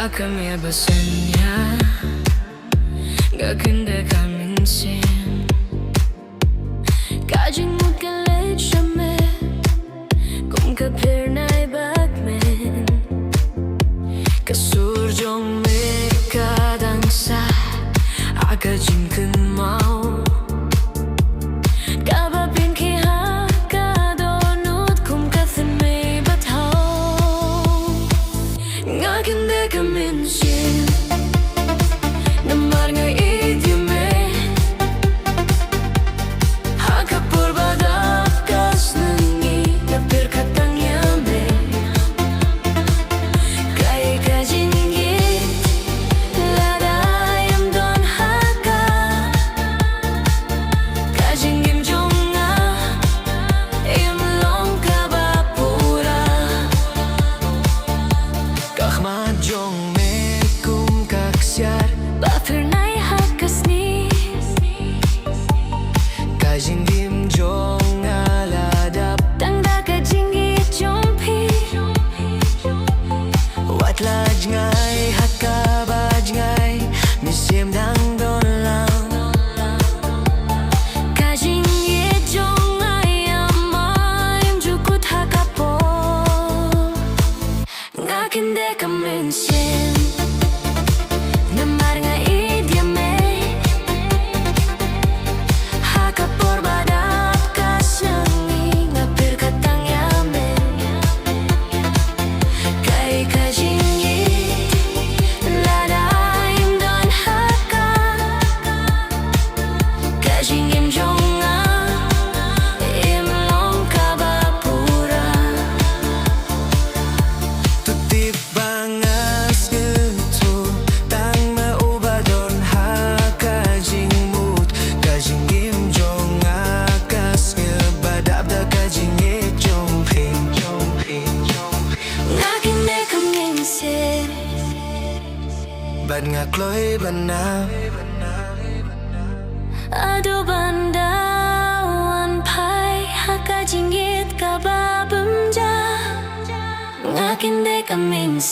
Bakımya basanya Gakında kaminsin Kajing mo kalit siya me Kung kapir na'y bakmen Kasurjong me kadang sa Akajing kun mau Kabapin kiha kadonut Kung kathin me bathaw Ngakinde kaminsin Namar nga idyame Hakapur badap kas nangi Napir katang yame Kaya kajingit Ladayam don haka Kajingim jonga Imlong kabapura Kahmat jong me kum kaksyar Bafir na'y hakasni Kajingim jong aladap Tangda kajingit jompi Watlaj ngay hakabaj ngay Misim dang don lang Kajingit jong ayamayim Jukut hakapo Ngakinde kaminsin Namar nga idyame Hakapor badap kas nangi Ngapir katang yame Kay kajingit Ladayim don haka Kajingim jonga Imlong kabapura Tutip bangas gitu Tang maubadon hakajing mut Kajingim jong akas Ngebadap da kajingit jong ping Ngakinde kaminsin Bad nga kloy banap Ado bandawan pai hakajingit kababumja Ngakinde kaminsin